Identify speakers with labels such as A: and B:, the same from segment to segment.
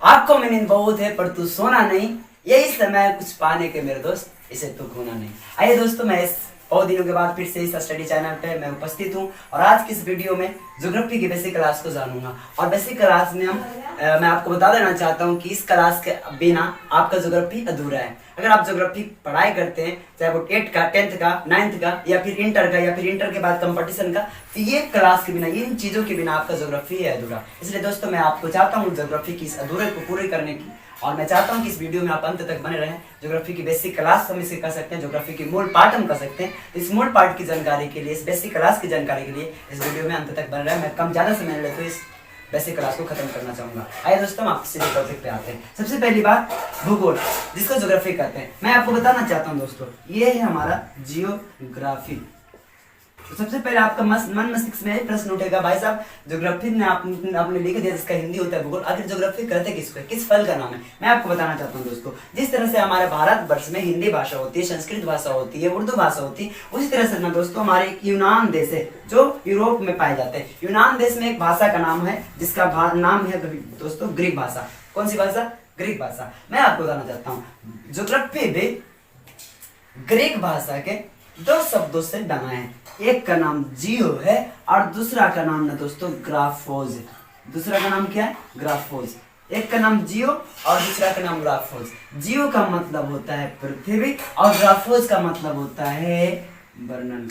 A: आपको में नींद बहुत है पर तू सोना नहीं, यही समय कुछ पाने के मेरे दोस्त, इसे तू खोना नहीं। आइए दोस्तों, मैं इस बहुत दिनों के बाद फिर से इस स्टडी चैनल पे मैं उपस्थित हूँ और आज की इस वीडियो में ज्योग्राफी की बेसिक क्लास को जानूंगा। और बेसिक क्लास में मैं आपको बता देना चाहता हूँ कि इस क्लास के बिना आपका ज्योग्राफी अधूरा है। अगर आप ज्योग्राफी पढ़ाई करते हैं, चाहे वो 8 का, 10th का, 9th का या फिर इंटर का या फिर इंटर के बाद कंपटीशन का, तो ये क्लास के बिना, इन चीजों के बिना आपका ज्योग्राफी है अधूरा। इसलिए दोस्तों मैं आपको चाहता हूँ ज्योग्राफी की इस अधूरे को पूरे करने की, और मैं चाहता हूँ कि इस वीडियो में आप अंत तक बने रहें। ज्योग्राफी की बेसिक क्लास हम इसे कर सकते हैं, ज्योग्राफी की मूल पार्ट हम कर सकते हैं। तो इस मूल पार्ट की जानकारी के लिए, इस बेसिक क्लास की जानकारी के लिए इस वीडियो में अंत तक बने रहें। मैं कम ज्यादा समय लेते हुए इस बेसिक क्लास को खत्म करना चाहूंगा। आइए दोस्तों, हम आप सीधे टॉपिक पे आते हैं। सबसे पहली बात, भूगोल, जिसको ज्योग्राफी कहते हैं। मैं आपको बताना चाहता हूँ दोस्तों, ये है हमारा जियोग्राफी। तो सबसे पहले आपका मन मस्तिष्क में प्रश्न उठेगा, भाई साहब ज्योग्राफी ने आपने लिख दिया जिसका हिंदी होता है भूगोल, आखिर ज्योग्राफी कहते किसको है, किस फल का नाम है? मैं आपको बताना चाहता हूँ दोस्तों, जिस तरह से हमारे भारतवर्ष में हिंदी भाषा होती है, संस्कृत भाषा होती है, उर्दू भाषा होती है, उसी तरह से ना दोस्तों हमारे एक यूनान देश है जो यूरोप में पाए जाते हैं। यूनान देश में एक भाषा का नाम है जिसका नाम है दोस्तों ग्रीक भाषा। कौन सी भाषा? ग्रीक भाषा। मैं आपको बताना चाहता हूँ, ज्योग्राफी भी ग्रीक भाषा के दो शब्दों से बना है। एक का नाम जियो है और दूसरा का नाम ना दोस्तों ग्राफोज है। दूसरा का नाम क्या है? ग्राफोज। एक का नाम जियो और दूसरा का नाम ग्राफोज। जियो का मतलब होता है पृथ्वी और ग्राफोज का मतलब होता है वर्णन।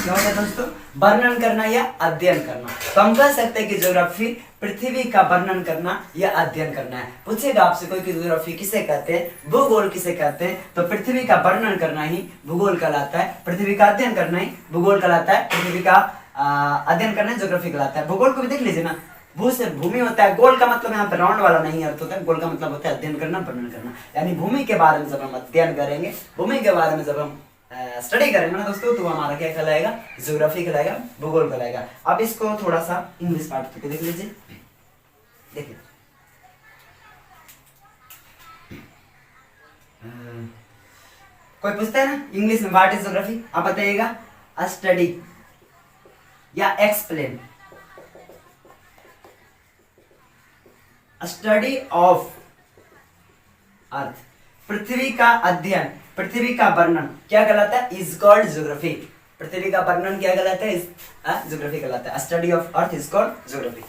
A: क्या होता है दोस्तों? वर्णन करना या अध्ययन करना। तो हम कह सकते हैं कि ज्योग्राफी पृथ्वी का वर्णन करना या अध्ययन करना है। पूछेगा आपसे कोई कि ज्योग्राफी किसे कहते हैं, भूगोल किसे कहते हैं, तो पृथ्वी का वर्णन करना ही भूगोल कहलाता है, पृथ्वी का अध्ययन करना ही भूगोल कहलाता है, पृथ्वी का अध्ययन करना ही ज्योग्राफी कहलाता है। भूगोल को भी देख लीजिए ना, भू से भूमि होता है, गोल का मतलब यहाँ पे राउंड वाला नहीं अर्थ होता है, गोल का मतलब होता है अध्ययन करना, वर्णन करना। यानी भूमि के बारे में जब हम अध्ययन करेंगे, भूमि के बारे में जब हम स्टडी करेंगे ना दोस्तों, तो हमारा क्या कहलाएगा? ज्योग्राफी कहलाएगा, भूगोल कहलाएगा। अब इसको थोड़ा सा इंग्लिश पार्ट पे देख लीजिए। देखिए कोई पूछता है ना इंग्लिश में व्हाट इज ज्योग्राफी, आप बताइएगा स्टडी या एक्सप्लेन। स्टडी ऑफ अर्थ, पृथ्वी का अध्ययन, पृथ्वी का वर्णन क्या कहलाता है? Is called geography. पृथ्वी का वर्णन क्या कहलाता है? ज्योग्राफी कहलाता है। Study of earth is called geography.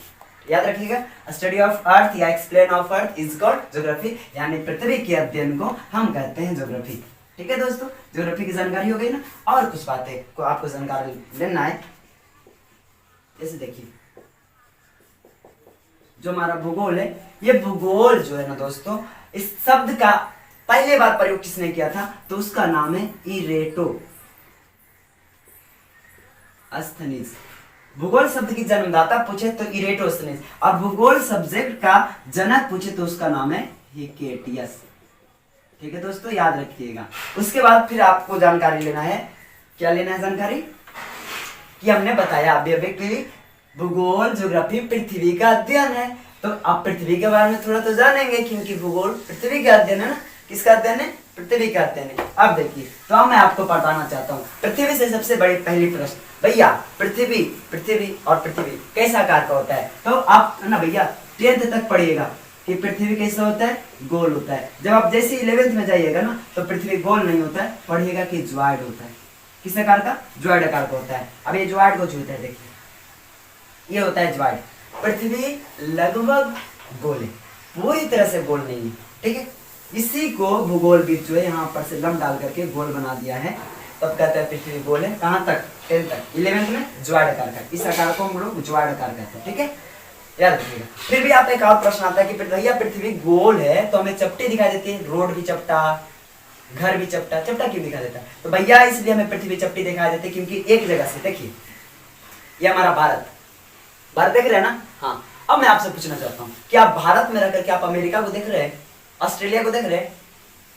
A: याद रखिएगा, स्टडी ऑफ अर्थ या explain of earth is called geography, यानी पृथ्वी के अध्ययन को हम कहते हैं ज्योग्राफी। ठीक है दोस्तों, ज्योग्राफी की जानकारी हो गई ना। और कुछ बातें को आपको जानकारी लेना है। जैसे देखिए, जो हमारा भूगोल है, ये भूगोल जो है ना दोस्तों, इस शब्द का पहले बार प्रयोग किसने किया था? तो उसका नाम है इरेटो अस्थनीज। भूगोल शब्द की जन्मदाता पूछे तो इरेटो अस्थनीज, और भूगोल सब्जेक्ट का जनक पूछे तो उसका नाम है हिकेटियस। ठीक है दोस्तों, याद रखिएगा। उसके बाद फिर आपको जानकारी लेना है। क्या लेना है जानकारी? कि हमने बताया अभी भूगोल ज्योग्राफी पृथ्वी का अध्ययन है, तो आप पृथ्वी के बारे में थोड़ा तो जानेंगे, क्योंकि भूगोल पृथ्वी का अध्ययन है ना। किसका अध्ययन है? पृथ्वी का अध्ययन है। अब देखिए, तो अब मैं आपको बताना चाहता हूँ पृथ्वी से सबसे बड़ी पहली प्रश्न, भैया पृथ्वी और पृथ्वी कैसा आकार का होता है? तो आप ना भैया 10th तक पढ़िएगा कि पृथ्वी कैसा होता है? गोल होता है। जब आप जैसे 11th में जाइएगा ना, तो पृथ्वी गोल नहीं होता है, पढ़िएगा कि ज्वाइड होता है। किस आकार का? ज्वाइड आकार का होता है। अब ये ज्वाइड को छूता है, देखिए ये होता है ज्वाइड। पृथ्वी लगभग गोल है, पूरी तरह से गोल नहीं है। ठीक है, इसी को भूगोल भी जो है यहाँ पर से लंब डाल करके गोल बना दिया है, तब कहते हैं पृथ्वी गोल है। कहाँ तक? 10th तक। 11th में ज्वाइड आकार का, इस आकार को हम लोग ज्वाइड आकार कहते हैं। ठीक है, याद रखिएगा। फिर भी आप एक और प्रश्न आता है कि भैया पृथ्वी गोल है तो हमें चपटी दिखाई देती है, रोड भी चपटा, घर भी चपटा, चपटा क्यों दिखाई देता है? तो भैया इसलिए हमें पृथ्वी चपटी दिखाई देती है क्योंकि एक जगह से, देखिए ये हमारा भारत देख रहे हैं ना। हाँ, अब मैं आपसे पूछना चाहता हूँ कि आप भारत में रहकर के आप अमेरिका को देख रहे हैं, ऑस्ट्रेलिया को देख रहे हैं,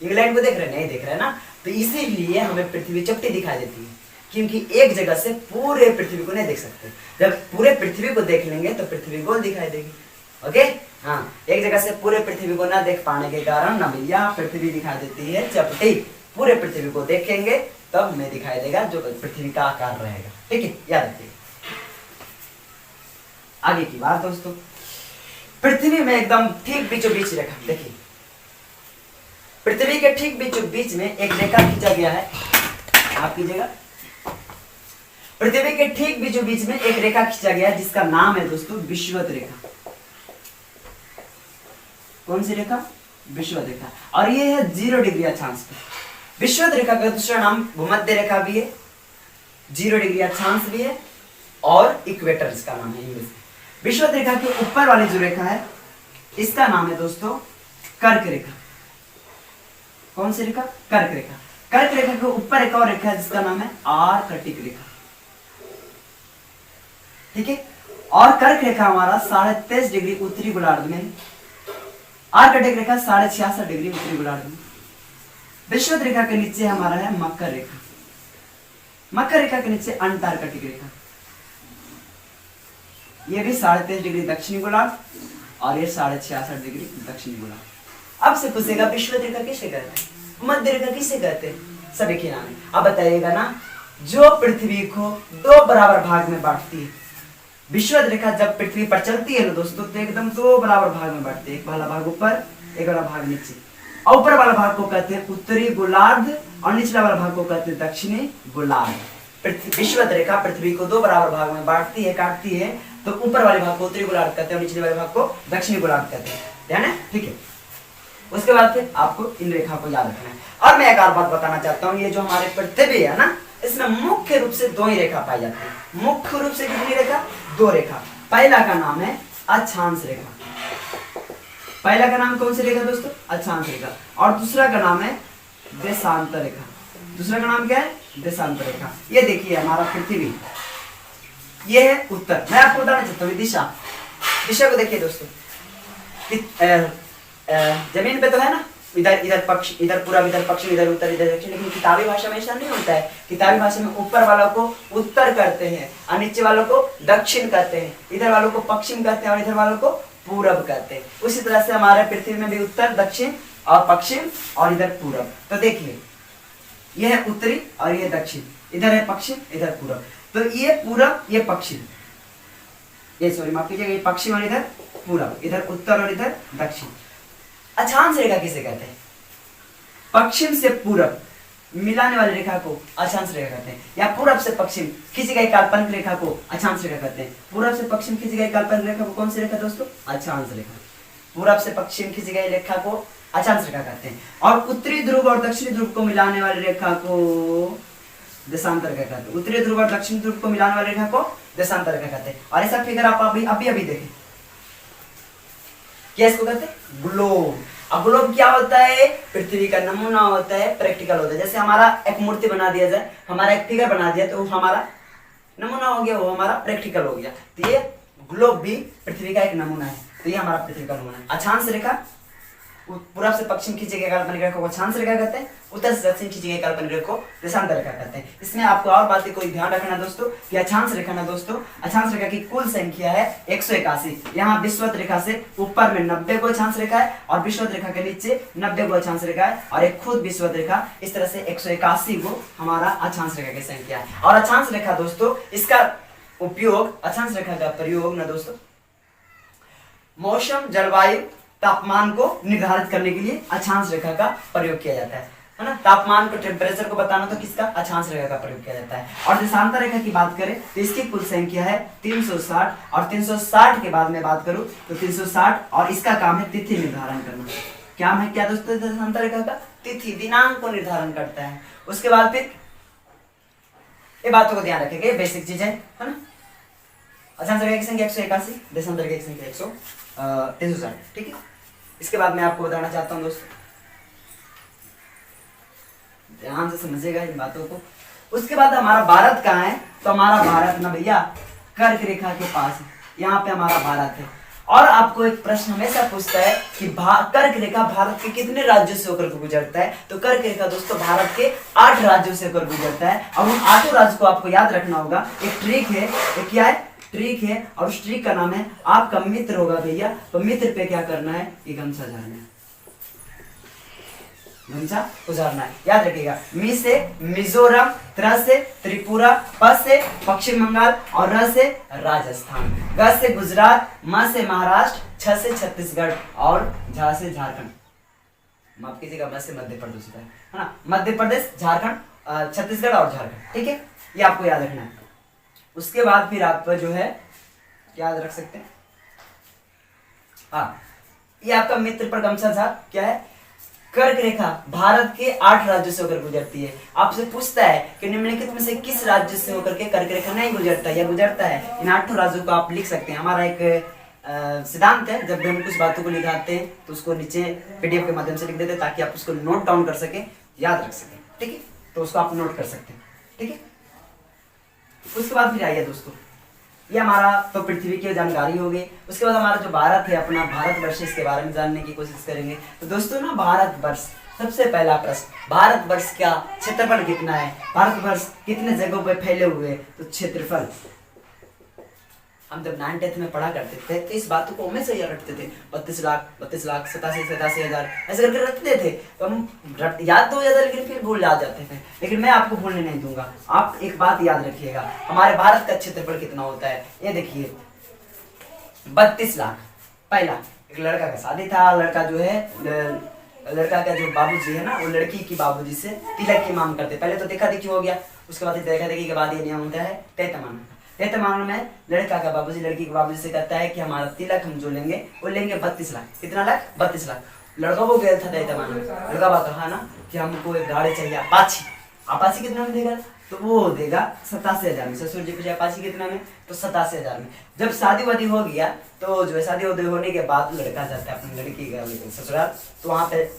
A: इंग्लैंड को देख रहे हैं? नहीं देख रहे हैं ना। तो इसीलिए हमें पृथ्वी चपटी दिखाई देती है, क्योंकि एक जगह से पूरे पृथ्वी को नहीं देख सकते। जब पूरे पृथ्वी को देख लेंगे तो पृथ्वी गोल दिखाई देगी। ओके, हाँ, एक जगह से पूरे पृथ्वी को ना देख पाने के कारण ना भैया पृथ्वी दिखाई देती है चपटी। पूरे पृथ्वी को देखेंगे तब हमें दिखाई देगा जो पृथ्वी का आकार रहेगा। ठीक है, याद रखिए। आगे की बात दोस्तों, पृथ्वी में एकदम ठीक बीचों बीच रेखा, देखिए पृथ्वी के ठीक बीचों बीच में एक रेखा खींचा गया है। आप कीजिएगा, पृथ्वी के ठीक बीचों बीच में एक रेखा खींचा गया है जिसका नाम है दोस्तों विषुवत रेखा। कौन सी रेखा? विषुवत रेखा। और ये है 0 डिग्री अक्षांश पे। विषुवत रेखा का दूसरा नाम भूमध्य रेखा भी है, 0 डिग्री अक्षांश भी है, और इक्वेटर इसका नाम है इंग्लिश में। विषुवत रेखा के ऊपर वाली जो रेखा है इसका नाम है दोस्तों कर्क रेखा। कौन सी रेखा? कर्क रेखा। कर्क रेखा के ऊपर एक और रेखा है जिसका नाम है आर्कटिक रेखा, ठीक है। और कर्क रेखा हमारा 23.5 डिग्री उत्तरी गोलार्ध में है, आर्कटिक रेखा 66.5 डिग्री उत्तरी गोलार्ध में। विषुवत रेखा के नीचे हमारा है मकर रेखा, मकर रेखा के नीचे अंटार्कटिक रेखा, ये भी 23.5 डिग्री दक्षिणी गोलार्ध और ये 66.5 डिग्री दक्षिणी गोलार्ध। अब से पूछेगा विषुवत रेखा किसे कहते हैं, मध्य रेखा किसे कहते हैं? सभी के नाम है। अब बताइएगा ना, जो पृथ्वी को 2 बराबर भाग में बांटती है। विषुवत रेखा जब पृथ्वी पर चलती है ना दोस्तों तो एकदम 2 बराबर भाग में बांटती है, एक वाला भाग ऊपर, एक वाला भाग नीचे। और ऊपर वाला भाग को कहते हैं उत्तरी गोलार्ध और निचला वाला भाग को कहते हैं दक्षिणी गोलार्ध। विषुवत रेखा पृथ्वी को 2 बराबर भाग में बांटती है, काटती है, तो ऊपर वाले भाग को उत्तरी गोलार्ध कहते हैं और निचले वाले भाग को दक्षिणी गोलार्ध कहते हैं, ध्यान है, ठीक है। उसके बाद फिर आपको इन रेखा को याद रखना है। और मैं एक और बात बताना चाहता हूँ, ये जो हमारे पृथ्वी है ना, इसमें मुख्य रूप से 2 ही रेखा पाई जाती है। मुख्य रूप से कितनी रेखा? 2 रेखा। पहला का नाम है अक्षांश रेखा। पहला का नाम कौन सी रेखा दोस्तों? अक्षांश रेखा। और दूसरा का नाम है देशांतर रेखा। दूसरा का नाम क्या है? देशांतर रेखा। ये देखिए हमारा पृथ्वी, ये है उत्तर। मैं आपको बताना चाहता हूँ दिशा, दिशा को देखिए दोस्तों, जमीन पे तो है ना, इधर पक्ष, इधर पूरब, इधर पश्चिम, इधर उत्तर, इधर दक्षिण, लेकिन किताबी भाषा में ऐसा नहीं होता है। किताबी भाषा में ऊपर वालों को उत्तर कहते हैं और नीचे वालों को दक्षिण कहते हैं, इधर वालों को पश्चिम कहते हैं और इधर वालों को पूरब कहते हैं। उसी तरह से हमारे पृथ्वी में भी उत्तर, दक्षिण और पश्चिम और इधर पूरब। तो देखिए यह है उत्तरी और ये दक्षिण, इधर है पश्चिम, इधर पूरब। तो ये पूरब, ये पश्चिम, ये सॉरी माफ कीजिएगा, ये पश्चिम और इधर पूरब, इधर उत्तर और इधर दक्षिण। अक्षांश रेखा किसे कहते हैं? पश्चिम से पूरब मिलाने वाली रेखा को अक्षांश रेखा कहते हैं, या पूरब से पश्चिम खींची गई काल्पनिक रेखा को अक्षांश रेखा कहते हैं। पूरब से पश्चिम खींची गई काल्पनिक रेखा को कौन सी रेखा दोस्तों? अक्षांश रेखा। पूरब से पश्चिम खींची गई रेखा को अक्षांश रेखा कहते हैं। और उत्तरी ध्रुव और दक्षिणी ध्रुव को मिलाने वाली रेखा को देशांतर रेखा कहते हैं। उत्तरी ध्रुव और दक्षिणी ध्रुव को मिलाने वाली रेखा को देशांतर रेखा कहते हैं। और ऐसा फिगर आप अभी देखें, क्या इसको कहते हैं? ग्लोब। अब ग्लोब क्या होता है? पृथ्वी का नमूना होता है, प्रैक्टिकल होता है। जैसे हमारा एक मूर्ति बना दिया जाए, हमारा एक फिगर बना दिया, तो वो हमारा नमूना हो गया, वो हमारा प्रैक्टिकल हो गया। तो ये ग्लोब भी पृथ्वी का एक नमूना है, तो ये हमारा पृथ्वी का नमूना है। अक्षांश रेखा पूरब से पश्चिम खींचे गए काल्पनिक रेखा को अक्षांश रेखा कहते हैं, उत्तर से दक्षिण खींची गई काल्पनिक रेखा को देशांतर रेखा कहते हैं। इसमें आपको और बातें कोई ध्यान रखना दोस्तों कि अक्षांश रेखा ना दोस्तों, अक्षांश रेखा की कुल संख्या है 181। यहाँ विषुवत रेखा से ऊपर में 90 को अक्षांश रेखा है और विषुवत रेखा के नीचे 90 को अक्षांश रेखा है और एक खुद विषुवत रेखा। इस तरह से 181 को हमारा अक्षांश रेखा की संख्या है। और अक्षांश रेखा दोस्तों, इसका उपयोग, अक्षांश रेखा का प्रयोग ना दोस्तों मौसम, जलवायु, तापमान को निर्धारित करने के लिए अक्षांश रेखा का प्रयोग किया जाता है ना। तापमान को, टेम्परेचर को बताना तो किसका? अक्षांश रेखा का प्रयोग किया जाता है। और देशांतर रेखा की बात करें तो इसकी कुल संख्या है 360 और 360 के बाद में बात करूं तो 360, और इसका काम है तिथि निर्धारण करना। क्या है क्या दोस्तों? देशांतर रेखा का तिथि, दिनांक को निर्धारण करता है। उसके बाद फिर ये बातों को ध्यान रखेंगे, बेसिक चीज है ना। अक्षांश रेखा की संख्या 181, देशांतर रेखा की संख्या 360, ठीक है। इसके बाद मैं आपको बताना चाहता हूं दोस्तों, ध्यान से समझिएगा इन बातों को। उसके बाद हमारा भारत कहाँ है? तो हमारा भारत ना भैया कर्क रेखा के पास है, यहाँ पे हमारा भारत है। और आपको एक प्रश्न हमेशा पूछता है कि कर्क रेखा भारत के कितने राज्यों से होकर गुजरता है? तो कर्क रेखा दोस्तों भारत के 8 राज्यों से होकर गुजरता है। और उन 8 राज्यों को आपको याद रखना होगा। एक ट्रिक है, एक क्या है? ट्रिक है, और उस ट्रिक का नाम है, आपका मित्र होगा भैया, तो मित्र पे क्या करना है? ये गमछा झाड़ना है। धुंचा गुजारना है, याद रखिएगा। मी से मिजोरम, त्र से त्रिपुरा, प से पश्चिम बंगाल और र से राजस्थान, ग से गुजरात, म से महाराष्ट्र, छ से छत्तीसगढ़ और झ से झारखंड। माफ कीजिएगा, म से मध्य प्रदेश है ना, मध्य प्रदेश, झारखंड, छत्तीसगढ़ और झारखंड, ठीक है, ये आपको याद रखना है। उसके बाद फिर आप जो है याद रख सकते हैं, हाँ, ये आपका मित्र पर गमछा था, क्या है, कर्क रेखा भारत के 8 राज्यों से होकर गुजरती है। आपसे पूछता है कि निम्नलिखित में से किस राज्य से होकर के कर्क रेखा नहीं गुजरता या गुजरता है, इन 8 राज्यों को आप लिख सकते हैं। हमारा एक सिद्धांत है, जब भी हम कुछ बातों को लिखाते हैं तो उसको नीचे पीडीएफ के माध्यम से लिख देते हैं ताकि आप उसको नोट डाउन कर सके, याद रख सके, ठीक है, तो उसको आप नोट कर सकते हैं, ठीक है। उसके बाद फिर आइए दोस्तों, ये हमारा तो पृथ्वी की जानकारी हो गई। उसके बाद हमारा जो भारत है, अपना भारतवर्ष, इसके बारे में जानने की कोशिश करेंगे। तो दोस्तों ना, भारतवर्ष, सबसे पहला प्रश्न, भारतवर्ष का क्षेत्रफल कितना है, भारतवर्ष कितने जगहों पे फैले हुए हैं, तो क्षेत्रफल, हम जब 9th में पढ़ा करते थे तो इस बातों को हमेशा याद रखते थे, 32 लाख 87 हजार ऐसे करके रखते थे, तो हम याद तो हो जाता लेकिन फिर भूल जाते थे। लेकिन मैं आपको भूलने नहीं दूंगा, आप एक बात याद रखिएगा, हमारे भारत का क्षेत्रफल कितना होता है, ये देखिए 32 लाख। पहला एक लड़का का शादी था, लड़का जो है, लड़का का जो बाबूजी है ना, वो लड़की की बाबूजी से तिलक की मांग करते। पहले तो देखा देखी हो गया, उसके बाद देखा देखी के बाद ये नियम होता है तैतमान। तैतमान में लड़का का बाबूजी लड़की के बाबूजी से कहता है कि हमारा तिलक हम जो लेंगे वो लेंगे 32 लाख। कितना लाख? 32 लाख। लड़का वो गया था तैतमान में, लड़का बात कहा ना कि हमको एक गाड़ी चाहिए अपाची। अपाची कितना में देगा? तो वो देगा 87,000 में। ससुर जी पूछे अपाची कितना में? तो 87,000 में। जब शादी वादी हो गया तो जो है शादी वादी होने के बाद लड़का जाता है अपनी लड़की के ससुराल, तो वहाँ पे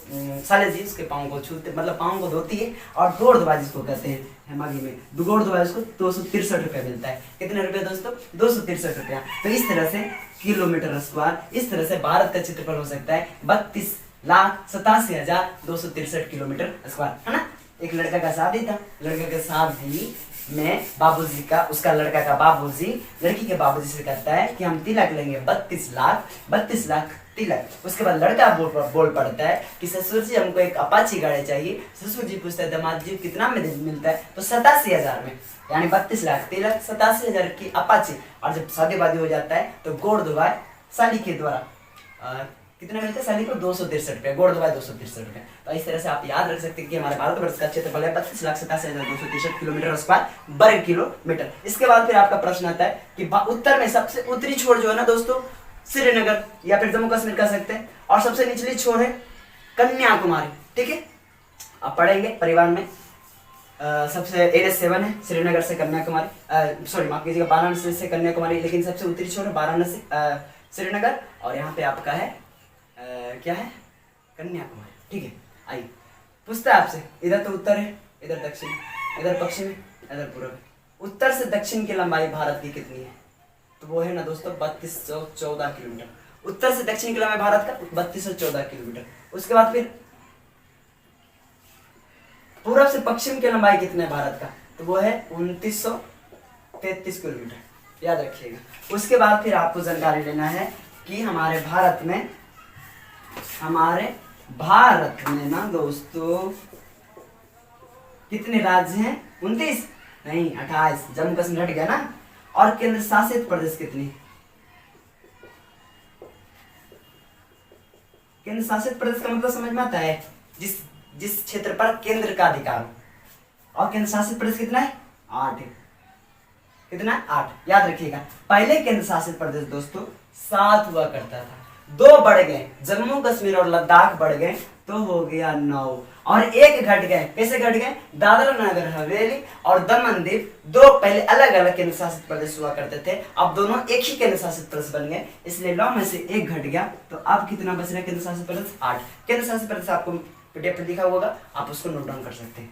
A: साले जी उसके पाँव को छूते, मतलब पाँव को धोती है और गोड़ दबा जिसको कहते हैं हेमागी में, गोड़ दबा उसको 263 रुपये मिलता है। कितने रुपये दोस्तों? 263 रुपया। तो इस तरह से किलोमीटर स्क्वायर, इस तरह से भारत का क्षेत्रफल हो सकता है 32,87,263 किलोमीटर स्क्वायर, है ना। एक लड़का का शादी था, लड़के के शादी में बाबूजी का, उसका लड़का का बाबूजी लड़की के बाबूजी से कहता है कि हम तिलक लेंगे 32 लाख तिलक। उसके बाद लड़का बोल पड़ता है कि ससुर जी हमको एक अपाची गाड़ी चाहिए। ससुर जी पूछते हैं दामाद जी कितना में मिलता है? तो 87,000 में, यानी 32 लाख तिलक, 87,000 की अपाची। और जब शादी वादी हो जाता है तो गोड़ दुबाई साली के द्वारा कितना मिलता है? साली को 263 रुपये, गोड़ दुबाई 263 रुपये। तो इस तरह से आप याद रख सकते हैं कि हमारे भारतवर्ष का क्षेत्रफल है 32,87,263 किलोमीटर स्क्वायर वर्ग किलोमीटर। इसके बाद फिर आपका प्रश्न आता है कि उत्तर में सबसे उत्तरी छोर जो है ना दोस्तों, श्रीनगर या फिर जम्मू कश्मीर कह सकते हैं, और सबसे निचली छोर है कन्याकुमारी। ठीक है, आप पढ़ेंगे परिवार में। सबसे NH7 है श्रीनगर से कन्याकुमारी, सॉरी माफ कीजिएगा, वाराणसी से कन्याकुमारी, लेकिन सबसे उत्तरी छोर है वाराणसी श्रीनगर, और यहाँ पे आपका है क्या है? कन्याकुमारी। ठीक है, आइए पूछता है आपसे, इधर तो उत्तर है, इधर दक्षिण, इधर पश्चिम है, इधर पूर्व है। उत्तर से दक्षिण की लंबाई भारत की कितनी है? तो वो है ना दोस्तों 3214 किलोमीटर। उत्तर से दक्षिण की लंबाई भारत का 3214 किलोमीटर। उसके बाद फिर पूर्व से पश्चिम की लंबाई कितना है भारत का? तो वो है 2933 किलोमीटर, याद रखिएगा। उसके बाद फिर आपको जानकारी लेना है कि हमारे भारत में ना दोस्तों कितने राज्य हैं? 29 नहीं 28, जम्मू कश्मीर हट गया ना। और केंद्र शासित प्रदेश कितनी? केंद्र शासित प्रदेश का मतलब समझ में आता है जिस क्षेत्र पर केंद्र का अधिकार हो। और केंद्र शासित प्रदेश कितना है? 8 है। कितना? 8, याद रखिएगा। पहले केंद्र शासित प्रदेश दोस्तों 7 हुआ करता था, 2 बढ़ गए, जम्मू कश्मीर और लद्दाख बढ़ गए तो हो गया 9, और 1 घट गए। कैसे घट गए? दादरा नगर हवेली और दमन दीव 2 पहले अलग अलग केंद्र शासित प्रदेश हुआ करते थे, अब दोनों एक ही केंद्र शासित प्रदेश बन गए, इसलिए 9 में से 1 घट गया। तो अब कितना बच रहा है केंद्र शासित प्रदेश? 8। केंद्र शासित प्रदेश आपको पीडीएफ पे लिखा होगा, आप उसको नोट डाउन कर सकते हैं।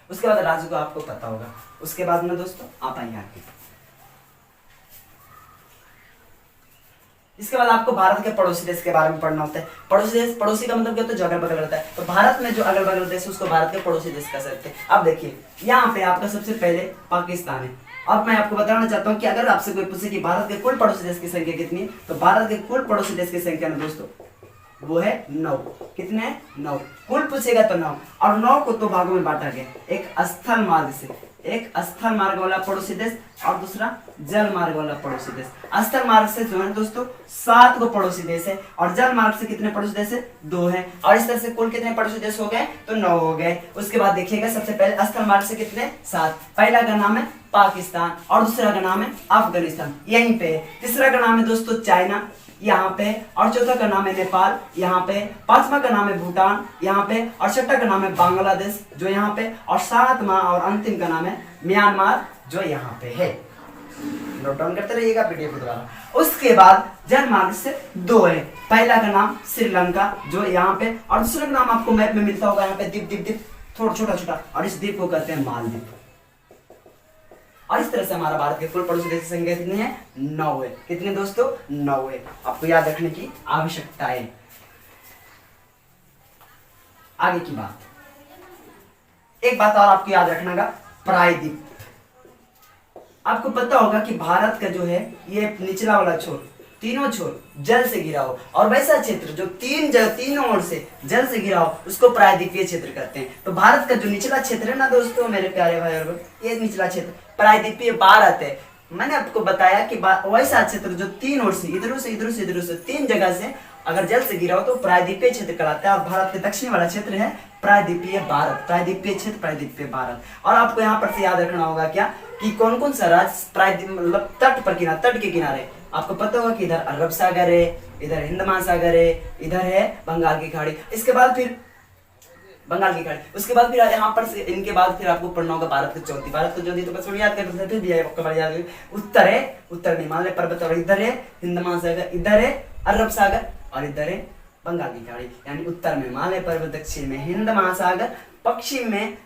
A: उसके बाद राज्य को आपको पता होगा। उसके बाद में दोस्तों आप आइए आगे। इसके बाद आपको भारत के पड़ोसी देश के बारे में पढ़ना होता है। पड़ोसी का मतलब क्या होता है? जो अगल बगल रहता है। तो भारत में जो अगल बगल देश है उसको भारत के पड़ोसी देश कह सकते हैं। अब देखिए यहाँ पे आपका सबसे पहले पाकिस्तान है। अब मैं आपको बताना चाहता हूँ कि अगर आपसे कोई पूछे कि भारत के कुल पड़ोसी देश की संख्या कितनी है, तो भारत के कुल पड़ोसी देश की संख्या में दोस्तों वो है 9। कितने? 9। कुल पूछेगा तो 9, और 9 को तो भागों में बांटा गया, एक स्थल मार्ग से, एक स्थल मार्ग वाला पड़ोसी देश और दूसरा जल मार्ग वाला पड़ोसी देश। स्थल मार्ग से जो है दोस्तों 7 को पड़ोसी देश है, और जल मार्ग से कितने पड़ोसी देश है? 2 है। और इस तरह से कुल कितने पड़ोसी देश हो गए? तो 9 हो गए। उसके बाद देखिएगा, सबसे पहले स्थल मार्ग से कितने? 7। पहला का नाम है पाकिस्तान और दूसरा का नाम है अफगानिस्तान, यहीं पे। तीसरा का नाम है दोस्तों चाइना, यहाँ पे। और चौथा का नाम है नेपाल, यहाँ पे। पांचवा का नाम है भूटान, यहाँ पे। और छठा का नाम है बांग्लादेश, जो यहाँ पे। और सातवां और अंतिम का नाम है म्यांमार, जो यहाँ पे है। नोट डाउन करते रहिएगा पीडीएफ के द्वारा। उसके बाद जल मार्ग से 2 है। पहला का नाम श्रीलंका, जो यहाँ पे। और दूसरा का नाम आपको मैप में मिलता होगा, यहाँ पे द्वीप द्वीप द्वीप, थोड़ा छोटा छोटा, और इस द्वीप को कहते हैं मालदीव। और इस तरह से हमारा भारत के कुल पड़ोसी देश की संख्या कितनी है? 9 है। कितने दोस्तों? 9 है। आपको याद रखने की आवश्यकता है। आगे की बात, एक बात और आपको याद रखना का, प्रायद्वीप। आपको पता होगा कि भारत का जो है ये निचला वाला छोर, तीनों छोर जल से घिरा हो, और वैसा क्षेत्र जो तीनों ओर से जल से घिरा हो उसको प्रायद्वीपीय क्षेत्र कहते हैं। तो भारत का जो निचला क्षेत्र है ना दोस्तों, मेरे प्यारे भाई और ये निचला क्षेत्र प्रायद्वीपीय भारत है। मैंने आपको बताया कि वैसा क्षेत्र जो 3 ओर से, इधरों से इधरों से इधरों से 3 जगह से अगर जल से घिरा हो तो प्रायद्वीपीय क्षेत्र कहलाता है। और भारत के दक्षिण वाला क्षेत्र है प्रायद्वीपीय भारत, प्रायद्वीपीय क्षेत्र, प्रायद्वीपीय भारत। और आपको यहाँ पर से याद रखना होगा क्या, कि कौन कौन सा राज्य प्रायद्वीप मतलब तट पर किनारे, तट के किनारे। आपको पता होगा कि इधर अरब सागर है, इधर हिंद महासागर है, इधर है बंगाल की खाड़ी। इसके बाद फिर बंगाल की खाड़ी, उसके बाद फिर यहाँ पर से इनके बाद फिर आपको पढ़ना होगा भारत की चौथी। भारत की चौथी तो बस याद करते थे, फिर भी आपको याद, उत्तर है, उत्तर हिमालय पर्वत, और इधर है हिंद महासागर, इधर है अरब सागर, और इधर है बंगाल की खाड़ी। यानी उत्तर में हिमालय पर्वत, दक्षिण में हिंद महासागर, पश्चिम में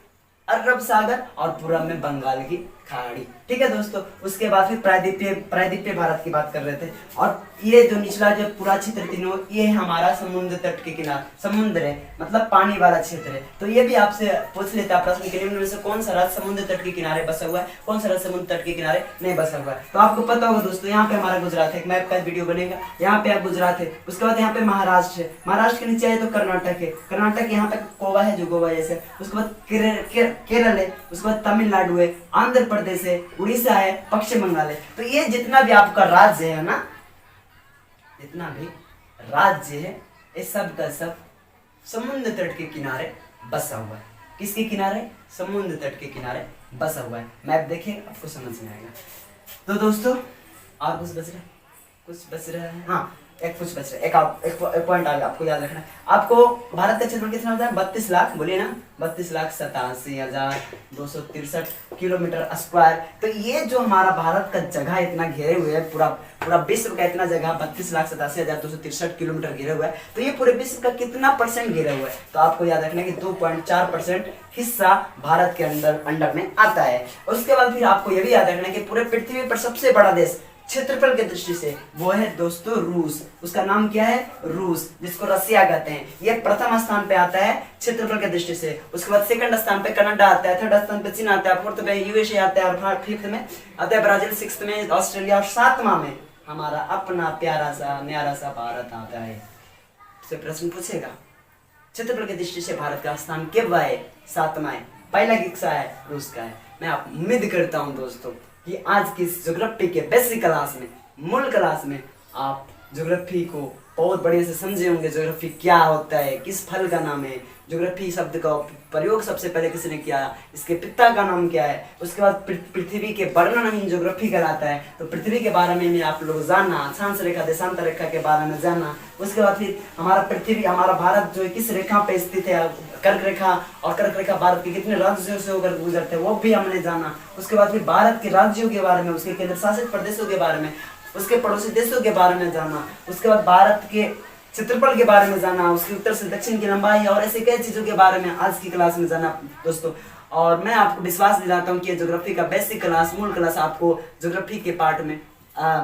A: अरब सागर, और पूर्व में बंगाल की खाड़ी। ठीक है दोस्तों। उसके बाद फिर प्रायद्वीपीय भारत की बात कर रहे थे। और ये जो निचला जो पूरा क्षेत्र तीनों, ये हमारा समुद्र तट के किनारे, समुद्र है मतलब पानी वाला क्षेत्र है। तो ये भी आपसे पूछ लेता है प्रश्न के लिए, कौन सा राज्य समुद्र तट के किनारे बसा हुआ है, कौन सा राज्य समुद्र तट के किनारे नहीं बसा हुआ है। तो आपको पता होगा दोस्तों, यहाँ पे हमारा गुजरात है, मैप का वीडियो बनेगा, यहाँ पे गुजरात है। उसके बाद यहाँ पे महाराष्ट्र है, महाराष्ट्र के नीचे है तो कर्नाटक है, कर्नाटक यहाँ पे गोवा है जो गोवा जैसे। उसके बाद केरल है, उसके बाद तमिलनाडु है, आंध्र प्रदेश है, उड़ीसा है, पश्चिम बंगाल है। तो ये जितना भी आपका राज्य है ना, जितना भी राज्य है, ये सब का सब समुद्र तट के किनारे बसा हुआ है। किसके किनारे? समुद्र तट के किनारे बसा हुआ है। मैप देखिए आपको समझ में आएगा। तो दोस्तों और कुछ बच रहा है? कुछ बच रहा है? हाँ, एक कुछ बच रहा है, एक पॉइंट आ गया, आपको याद रखना। आपको भारत का क्षेत्रफल कितना होता है? 32 लाख, बोलिए ना, 32,87,263 किलोमीटर स्क्वायर। तो ये जो हमारा भारत का जगह इतना घेरे हुए है, पूरा विश्व का इतना जगह 32,87,263 किलोमीटर घेरे हुआ है। तो ये पूरे विश्व का कितना परसेंट घेरा हुआ है? तो आपको याद रखना कि 2.4% हिस्सा भारत के अंडर में आता है। उसके बाद फिर आपको ये भी याद रखना कि पूरे पृथ्वी पर सबसे बड़ा देश क्षेत्रफल के दृष्टि से वो है दोस्तों रूस। उसका नाम क्या है? रूस, जिसको रसिया कहते हैं। ये प्रथम स्थान पे आता है क्षेत्रफल के दृष्टि से। उसके बाद सेकंड स्थान पे कनाडा आता है, थर्ड स्थान पे चीन आता है, फोर्थ पे यूएसए आता है, और फिफ्थ में आता है ब्राजील, सिक्स्थ में ऑस्ट्रेलिया, और सातवां में हमारा अपना प्यारा सा न्यारा सा भारत आता है। से प्रश्न पूछेगा क्षेत्रफल की दृष्टि से भारत का स्थान क्यों है? सातवां है। पहला किसका है? रूस का है। मैं आप उम्मीद करता हूं दोस्तों कि आज की ज्योग्राफी के बेसिक क्लास में, मूल क्लास में, आप ज्योग्राफी को बहुत बढ़िया से समझे होंगे। ज्योग्राफी क्या होता है, किस फल का नाम है, ज्योग्राफी शब्द का प्रयोग सबसे पहले किसने किया, इसके पिता का नाम क्या है। उसके बाद पृथ्वी के वर्णन ही ज्योग्राफी कहलाता है। तो पृथ्वी के बारे में आप लोग जानना, अक्षांश रेखा, देशांतर रेखा के बारे में जानना। उसके बाद फिर हमारा भारत जो है किस रेखा पे स्थित है, कर्क रेखा, और कर्क रेखा भारत के कितने राज्यों से होकर गुजरते हैं वो भी हमने जाना। उसके बाद फिर भारत के राज्यों के बारे में, उसके केंद्र शासित प्रदेशों के बारे में, उसके पड़ोसी देशों के बारे में जाना। उसके बाद भारत के क्षेत्रफल के बारे में जाना, उसके उत्तर से दक्षिण की लंबाई, और ऐसे कई चीजों के बारे में आज की क्लास में जाना दोस्तों। और मैं आपको विश्वास दिलाता हूँ कि ज्योग्राफी का बेसिक क्लास, मूल क्लास आपको ज्योग्राफी के पार्ट में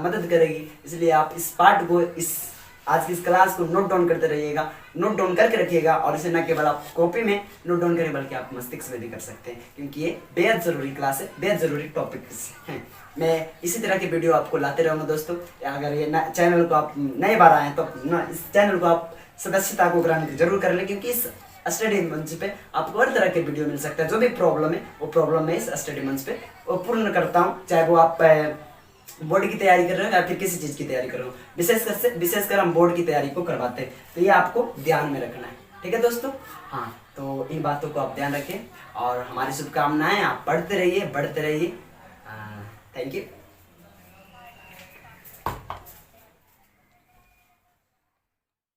A: मदद करेगी। इसलिए आप इस पार्ट को, इस आज की इस क्लास को नोट डाउन करते रहिएगा, नोट डाउन करके रखिएगा, और इसे न केवल आप कॉपी में नोट डाउन करें बल्कि आप मस्तिष्क में भी कर सकते हैं, क्योंकि ये बेहद जरूरी क्लास है, बेहद जरूरी टॉपिक्स हैं। मैं इसी तरह के वीडियो आपको लाते रहूँगा दोस्तों। अगर ये चैनल को आप नए बार आए हैं तो इस चैनल को आप सदस्यता को ग्रहण जरूर कर लें, क्योंकि इस स्टडी मंच पे आपको हर तरह के वीडियो मिल सकता है। जो भी प्रॉब्लम है वो प्रॉब्लम मैं इस स्टडी मंच पे वो पूर्ण करता हूँ, चाहे वो आप बोर्ड की तैयारी कर रहे हो या फिर किसी चीज की तैयारी कर रहे हो। विशेषकर हम बोर्ड की तैयारी को करवाते हैं, तो ये आपको ध्यान में रखना है, ठीक है दोस्तों। हाँ, तो इन बातों को आप ध्यान रखें और हमारी शुभकामनाएं, आप पढ़ते रहिए, बढ़ते रहिए। Thank you.